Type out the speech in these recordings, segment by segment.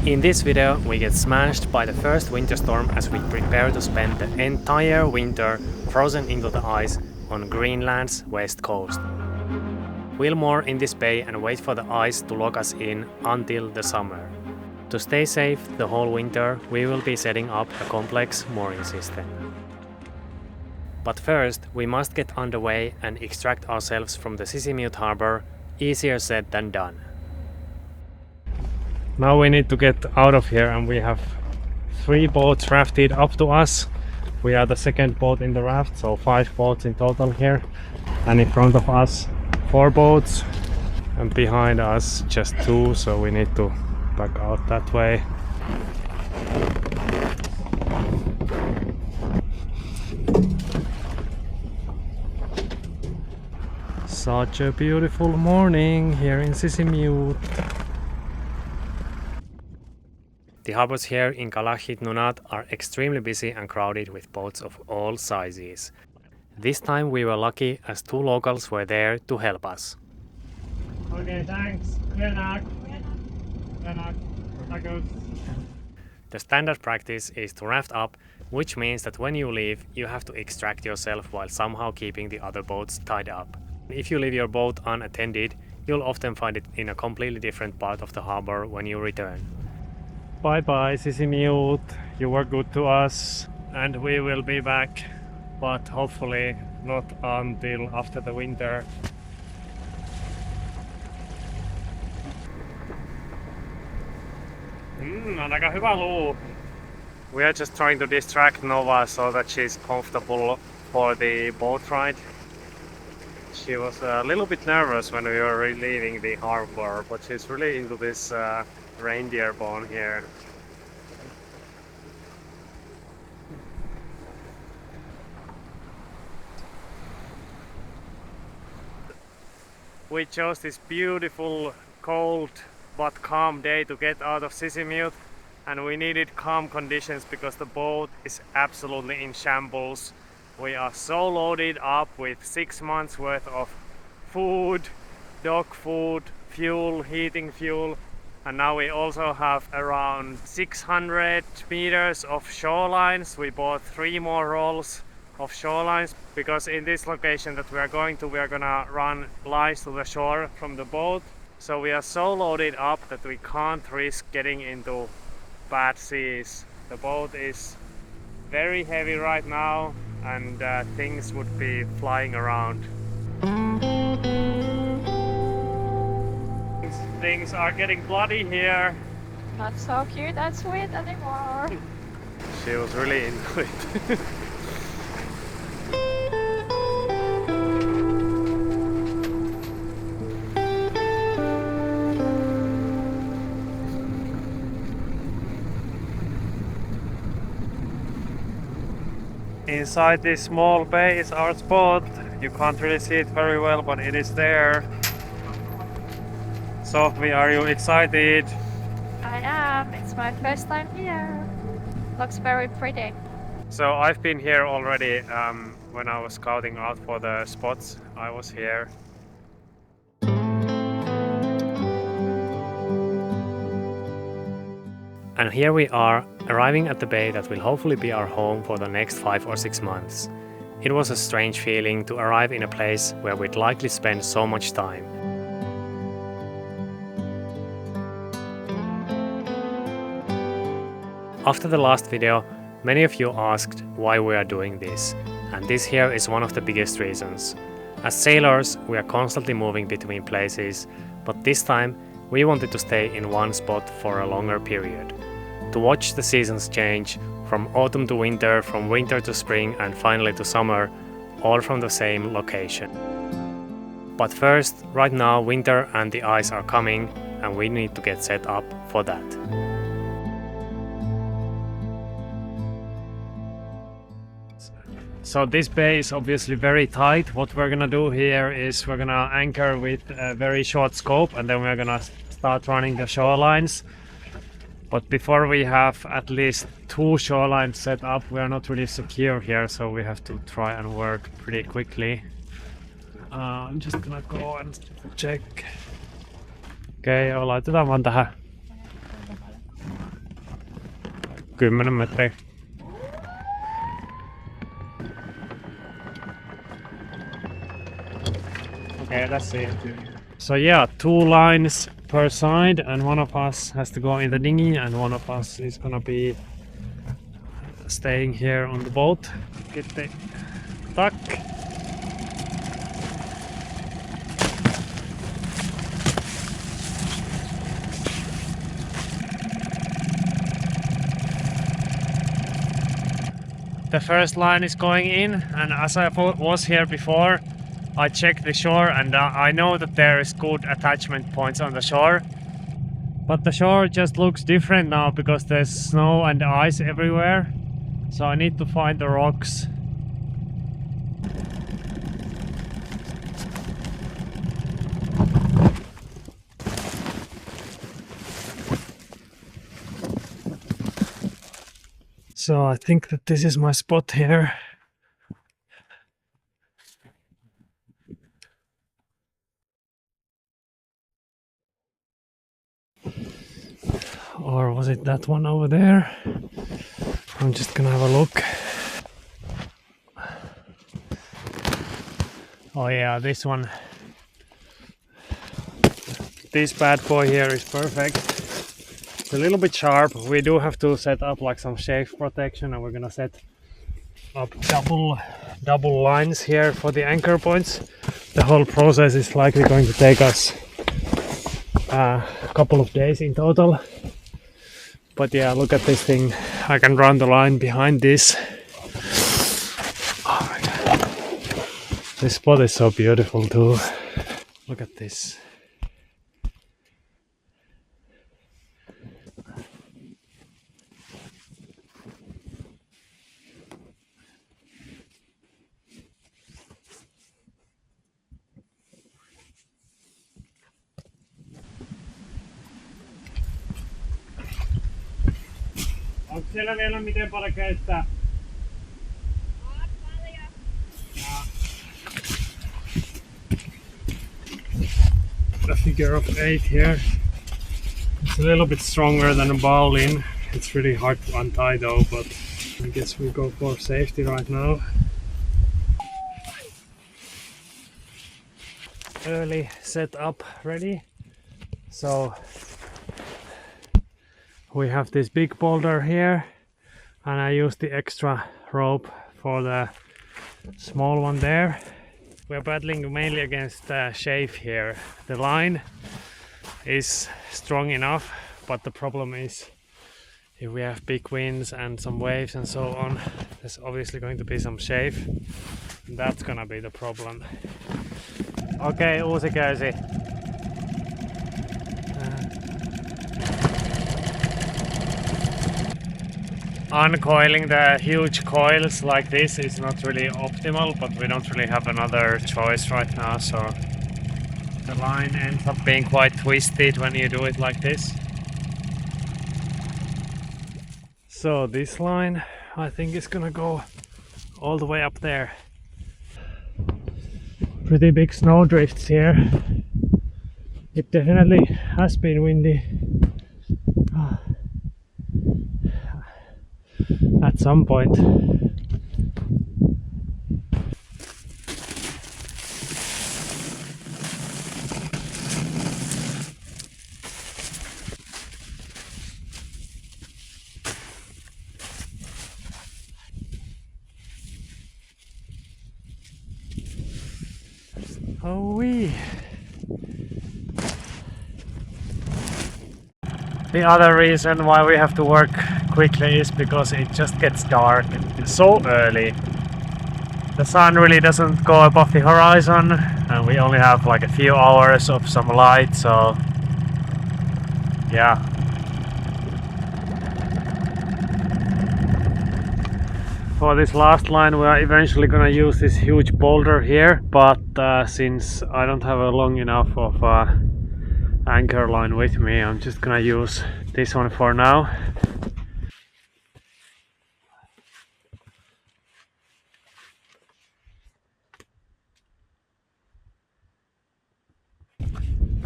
In this video we get smashed by the first winter storm as we prepare to spend the entire winter frozen into the ice on Greenland's west coast. We'll moor in this bay and wait for the ice to lock us in until the summer. To stay safe the whole winter, we will be setting up a complex mooring system. But first, we must get underway and extract ourselves from the Sisimiut harbor. Easier said than done. Now we need to get out of here, and we have 3 boats rafted up to us. We are the second boat in the raft, so 5 boats in total here. And in front of us 4 boats, and behind us just 2, so we need to back out that way. Such a beautiful morning here in Sisimiut. The harbors here in Kalahit Nunat are extremely busy and crowded with boats of all sizes. This time we were lucky as 2 locals were there to help us. Okay, thanks. The standard practice is to raft up, which means that when you leave, you have to extract yourself while somehow keeping the other boats tied up. If you leave your boat unattended, you'll often find it in a completely different part of the harbor when you return. Bye bye Sisimiut, you were good to us, and we will be back, but hopefully not until after the winter. Aika hyvä luu. We are just trying to distract Nova so that she's comfortable for the boat ride. She was a little bit nervous when we were leaving the harbor, but she's really into this reindeer bone here. We chose this beautiful, cold but calm day to get out of Sisimiut, and we needed calm conditions because the boat is absolutely in shambles. We are so loaded up with 6 months worth of food, dog food, fuel, heating fuel, and now we also have around 600 meters of shorelines. We bought 3 more rolls of shorelines because in this location that we are going to, we are gonna run lines to the shore from the boat. So we are so loaded up that we can't risk getting into bad seas. The boat is very heavy right now, and things would be flying around. Things are getting bloody here. Not so cute and sweet anymore. She was really into it. Inside this small bay is our spot. You can't really see it very well, but it is there. Sophie, are you excited? I am. It's my first time here. Looks very pretty. So I've been here already when I was scouting out for the spots. I was here. And here we are, arriving at the bay that will hopefully be our home for the next 5 or 6 months. It was a strange feeling to arrive in a place where we'd likely spend so much time. After the last video, many of you asked why we are doing this, and this here is one of the biggest reasons. As sailors, we are constantly moving between places, but this time we wanted to stay in one spot for a longer period. To watch the seasons change, from autumn to winter, from winter to spring, and finally to summer, all from the same location. But first, right now winter and the ice are coming, and we need to get set up for that. So this bay is obviously very tight. What we're gonna do here is we're gonna anchor with a very short scope, and then we're gonna start running the shorelines. But before we have at least 2 shorelines set up, we are not really secure here, so we have to try and work pretty quickly. I'm just gonna go and check. Okei, laitetaan vaan tähän. 10 metriä. Okay, let's see. So yeah, 2 lines per side, and one of us has to go in the dinghy and one of us is gonna be staying here on the boat. Get the duck. The first line is going in, and as I was here before, I checked the shore, and I know that there is good attachment points on the shore. But the shore just looks different now because there's snow and ice everywhere. So I need to find the rocks. So I think that this is my spot here. Or was it that one over there? I'm just gonna have a look. Oh yeah, this one. This bad boy here is perfect. It's a little bit sharp. We do have to set up like some shave protection, and we're gonna set up double lines here for the anchor points. The whole process is likely going to take us a couple of days in total. But yeah, look at this thing. I can run the line behind this. Oh my god. This spot is so beautiful too. Look at this. Onko siellä vielä miten paljon kestää? On paljon. A figure of 8 here. It's a little bit stronger than a bowline. It's really hard to untie though, but I guess we go for safety right now. Early setup ready. So we have this big boulder here, and I use the extra rope for the small one there. We're battling mainly against shave here. The line is strong enough, but the problem is if we have big winds and some waves and so on, there's obviously going to be some shave, and that's gonna be the problem. Okay, uusi käysi. Uncoiling the huge coils like this is not really optimal, but we don't really have another choice right now, so the line ends up being quite twisted when you do it like this. So this line I think is gonna go all the way up there. Pretty big snow drifts here. It definitely has been windy. At some point. Oh wee. The other reason why we have to work quickly is because it just gets dark so early. The sun really doesn't go above the horizon, and we only have like a few hours of some light, so yeah. For this last line we are eventually gonna use this huge boulder here, but since I don't have a long enough of anchor line with me, I'm just gonna use this one for now.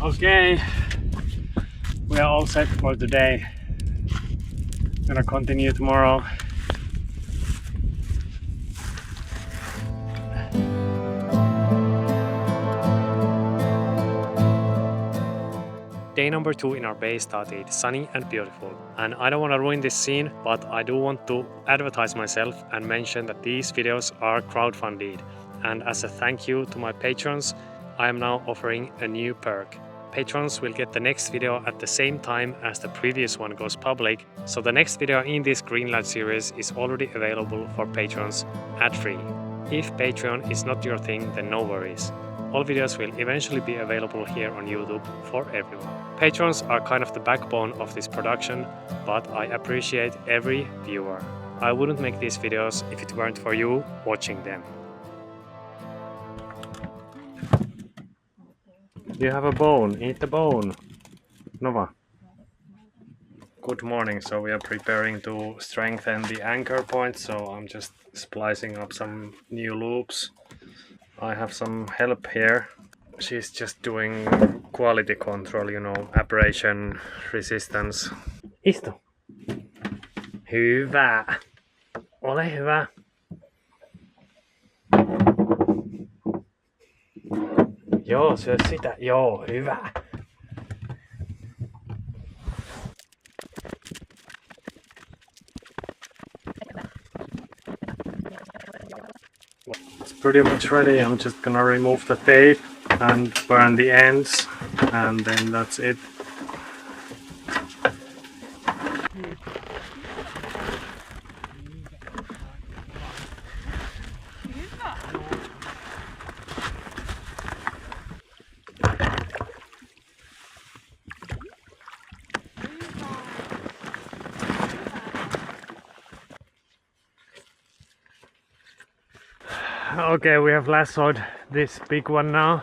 Okay, we are all set for today. Gonna continue tomorrow. Day number 2 in our base started sunny and beautiful. And I don't want to ruin this scene, but I do want to advertise myself and mention that these videos are crowdfunded. And as a thank you to my patrons, I am now offering a new perk. Patrons will get the next video at the same time as the previous one goes public, so the next video in this Greenland series is already available for patrons ad-free. If Patreon is not your thing, then no worries. All videos will eventually be available here on YouTube for everyone. Patrons are kind of the backbone of this production, but I appreciate every viewer. I wouldn't make these videos if it weren't for you watching them. You have a bone, eat the bone. Nova. Good morning, so we are preparing to strengthen the anchor point, so I'm just splicing up some new loops. I have some help here. She's just doing quality control, you know, abrasion resistance. Istu. Hyvä. Ole hyvä. Joo, syö sitä. Joo, hyvä. It's pretty much ready. I'm just gonna remove the tape and burn the ends, and then that's it. Okay, we have lassoed this big one now.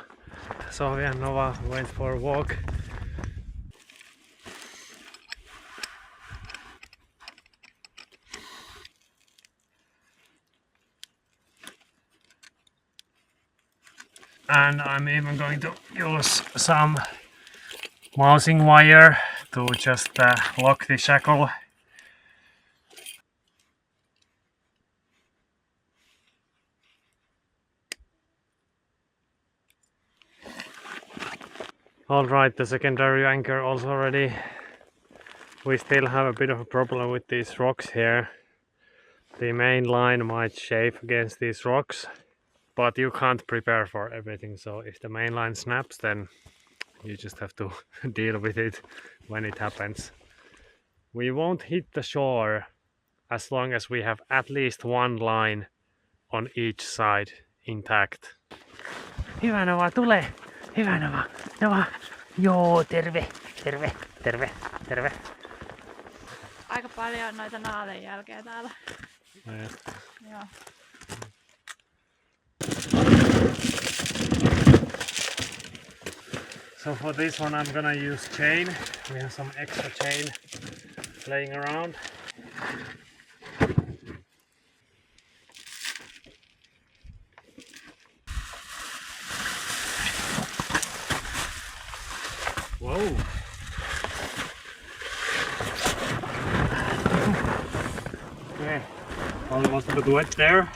Sofia and Nova went for a walk. And I'm even going to use some mousing wire to just lock the shackle. Alright, the secondary anchor also ready. We still have a bit of a problem with these rocks here. The main line might shave against these rocks, but you can't prepare for everything, so if the main line snaps, then you just have to deal with it when it happens. We won't hit the shore as long as we have at least one line on each side intact. Hyvä Nova, tule! Hyvä Nova! Nova! Joo, terve! Terve! Terve! Terve! Aika paljon noita naalenjälkeä täällä. Joo. So for this one I'm gonna use chain. We have some extra chain laying around. Whoa! Okay, almost a bit wet there.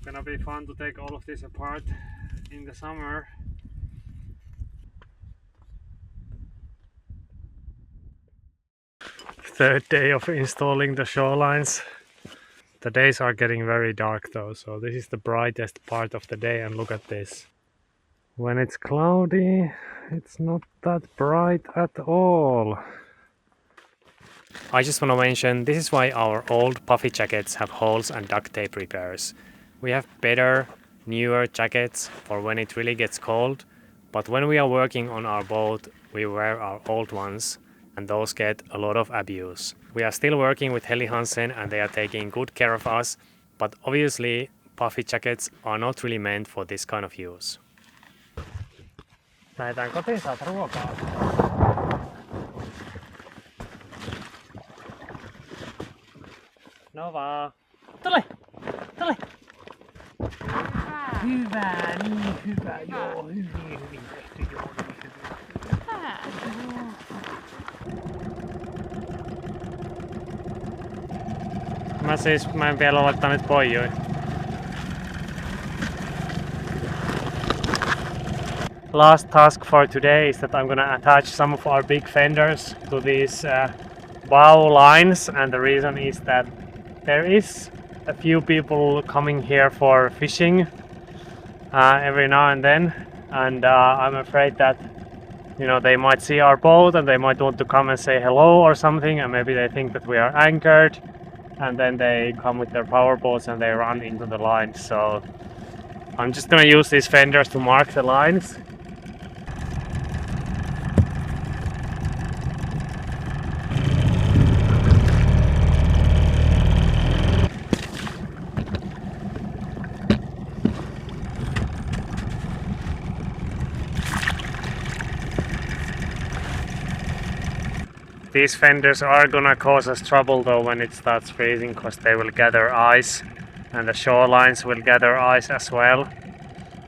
Gonna be fun to take all of this apart in the summer. Third day of installing the shorelines. The days are getting very dark though, so this is the brightest part of the day, and look at this. When it's cloudy, it's not that bright at all. I just want to mention, this is why our old puffy jackets have holes and duct tape repairs. We have better, newer jackets for when it really gets cold, but when we are working on our boat, we wear our old ones, and those get a lot of abuse. We are still working with Heli Hansen and they are taking good care of us, but obviously puffy jackets are not really meant for this kind of use. Lähdetään kotiin, saat ruokaa. Nova! Tule! Tule! Hyvä, niin hyvä, joo, hyvin tehty, joo, niin hyvin. Hyvä. Mä en vielä laittaa nyt poijui. Last task for today is that I'm gonna attach some of our big fenders to these bow lines, and the reason is that there is a few people coming here for fishing every now and then, and I'm afraid that they might see our boat and they might want to come and say hello or something, and maybe they think that we are anchored, and then they come with their power boats and they run into the lines. So I'm just gonna use these fenders to mark the lines. These fenders are gonna cause us trouble though when it starts freezing, because they will gather ice and the shorelines will gather ice as well.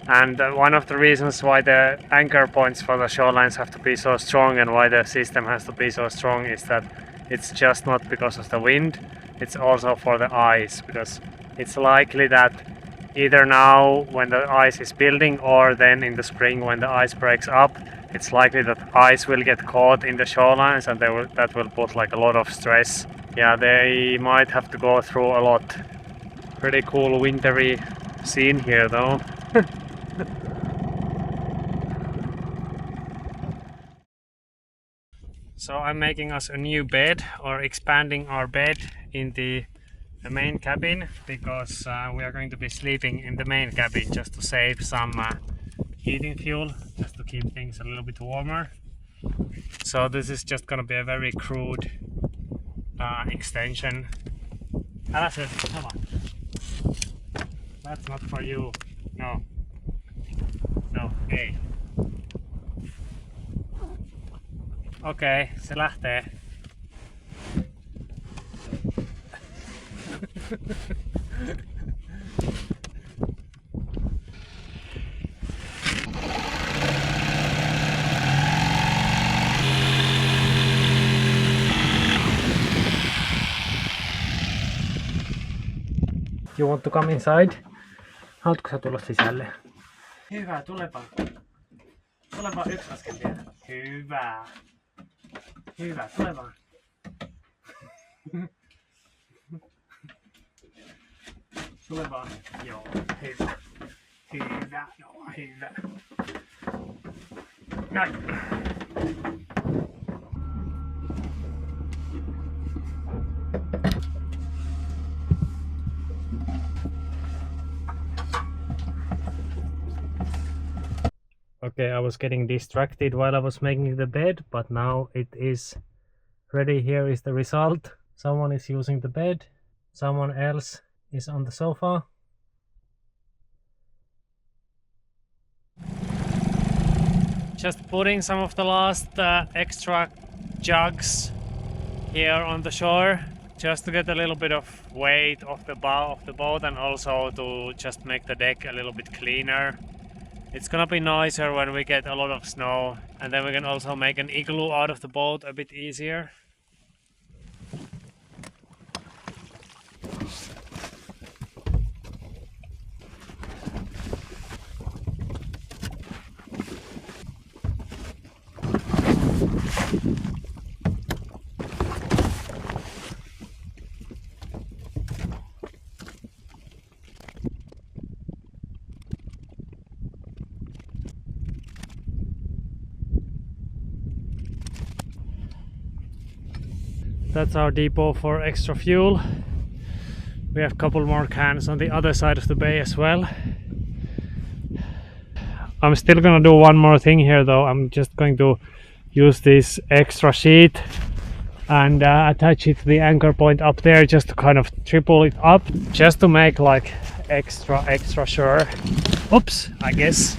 And one of the reasons why the anchor points for the shorelines have to be so strong and why the system has to be so strong is that it's just not because of the wind, it's also for the ice, because it's likely that either now when the ice is building or then in the spring when the ice breaks up, it's likely that ice will get caught in the shorelines, and that will put like a lot of stress. Yeah, they might have to go through a lot. Pretty cool wintry scene here though. So I'm making us a new bed, or expanding our bed in the main cabin, because we are going to be sleeping in the main cabin just to save some heating fuel, just to keep things a little bit warmer. So this is just gonna be a very crude extension. Alice, come on. That's not for you. No. No, ei. Okei, se lähtee. You want to come inside? Haluatko sä tulla sisälle? Hyvä, tulepa. Tulepa yksi askel vielä. Hyvä. Hyvä, tule vaan. Tule vaan. Joo, hyvä. Hyvä, joo, hyvä. Näin. Okay, I was getting distracted while I was making the bed, but now it is ready. Here is the result. Someone is using the bed, someone else is on the sofa. Just putting some of the last extra jugs here on the shore, just to get a little bit of weight off the bow of the boat, and also to just make the deck a little bit cleaner. It's gonna be nicer when we get a lot of snow, and then we can also make an igloo out of the boat a bit easier. That's our depot for extra fuel. We have a couple more cans on the other side of the bay as well. I'm still gonna do one more thing here though. I'm just going to use this extra sheet and attach it to the anchor point up there, just to kind of triple it up, just to make like extra sure. Oops, I guess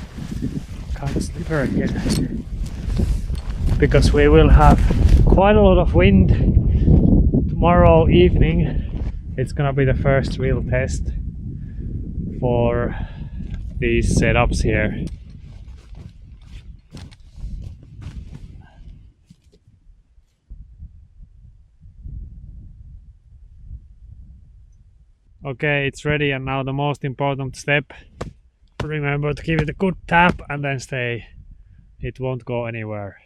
kind of slippery here, because we will have quite a lot of wind tomorrow evening. It's gonna be the first real test for these setups here. Okay, it's ready, and now the most important step. Remember to give it a good tap and then stay. It won't go anywhere.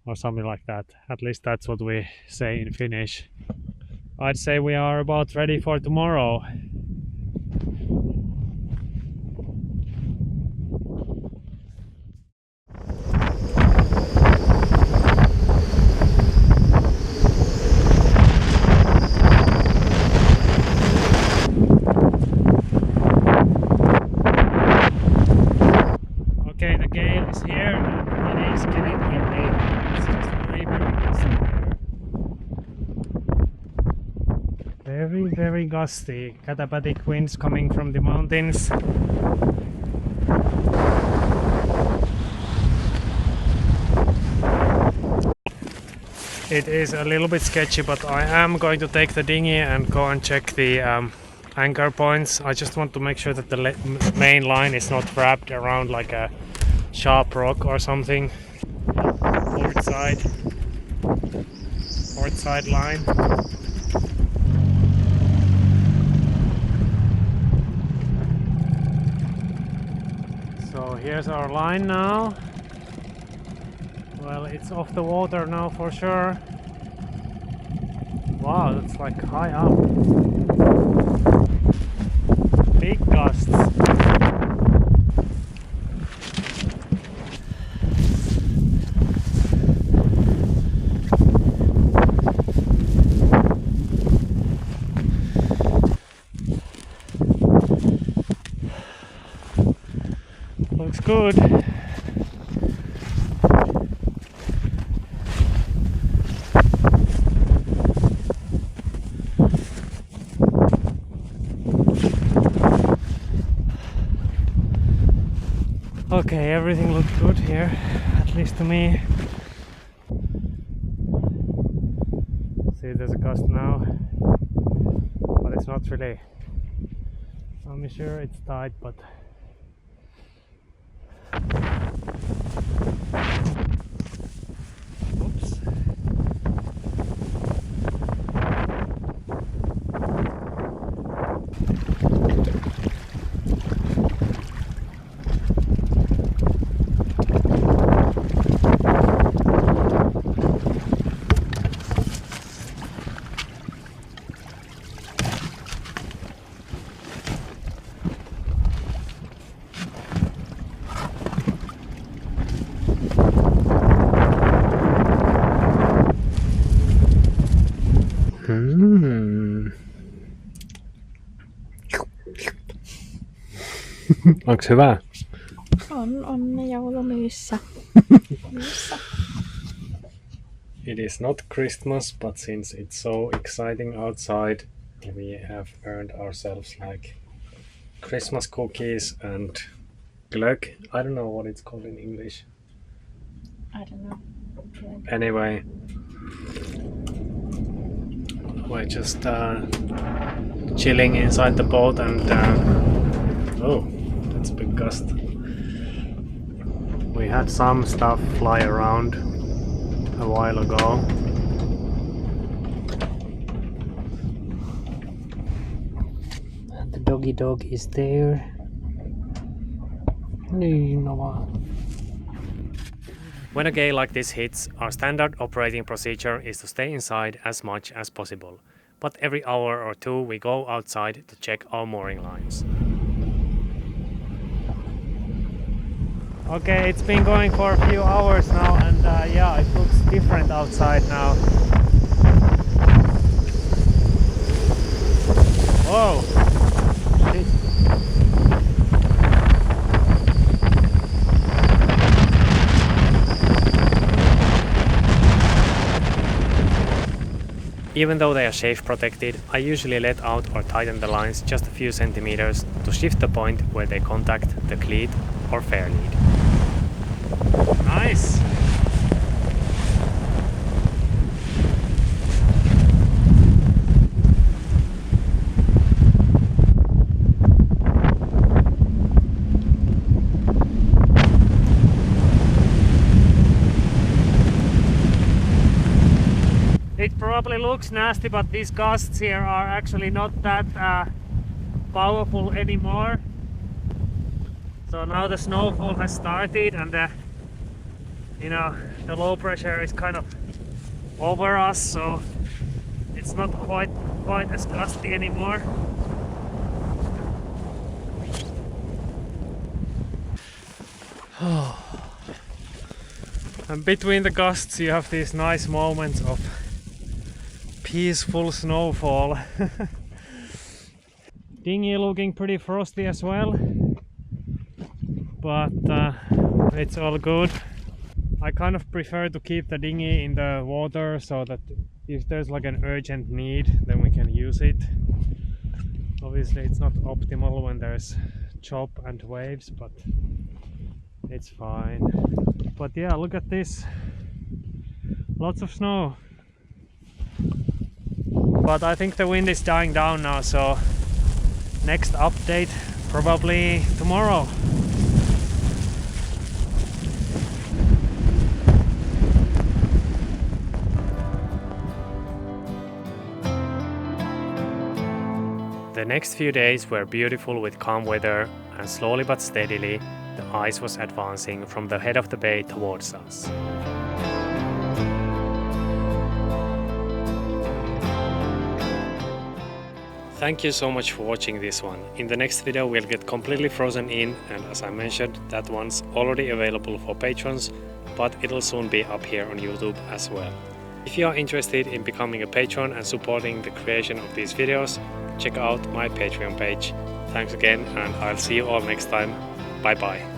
Or something like that. At least that's what we say in Finnish. I'd say we are about ready for tomorrow. Okay, the gale is here and it is getting windy. It's just very, very gusty here. Very, very gusty. Katabatic winds coming from the mountains. It is a little bit sketchy, but I am going to take the dinghy and go and check the anchor points. I just want to make sure that the main line is not wrapped around like a sharp rock or something. Port side line. So here's our line now. Well, it's off the water now for sure. Wow, that's like high up. Big gusts. Looks good. Okay, everything looks good here, at least to me. See, there's a gust now, but it's not really. I'm sure it's tight, but oops. Onks hyvä? On ne joulumyyssä. It is not Christmas, but since it's so exciting outside, we have earned ourselves like Christmas cookies and glögg. I don't know what it's called in English. I don't know. Anyway, we're just chilling inside the boat and oh, that's a big gust. We had some stuff fly around a while ago. And the doggy dog is there. When a gale like this hits, our standard operating procedure is to stay inside as much as possible. But every hour or two we go outside to check our mooring lines. Okay, it's been going for a few hours now, and yeah, it looks different outside now. Whoa! Even though they are chafe protected, I usually let out or tighten the lines just a few centimeters to shift the point where they contact the cleat or fair lead. Nice! It probably looks nasty, but these gusts here are actually not that powerful anymore. So now the snowfall has started and the low pressure is kind of over us, so it's not quite as gusty anymore. And between the gusts you have these nice moments of peaceful snowfall. Dinghy looking pretty frosty as well, but it's all good. I kind of prefer to keep the dinghy in the water so that if there's like an urgent need, then we can use it. Obviously it's not optimal when there's chop and waves, but it's fine. But yeah, look at this, lots of snow. But I think the wind is dying down now, so next update probably tomorrow. The next few days were beautiful with calm weather, and slowly but steadily the ice was advancing from the head of the bay towards us. Thank you so much for watching this one. In the next video we'll get completely frozen in, and as I mentioned, that one's already available for patrons, but it'll soon be up here on YouTube as well. If you are interested in becoming a patron and supporting the creation of these videos, check out my Patreon page. Thanks again, and I'll see you all next time. Bye bye.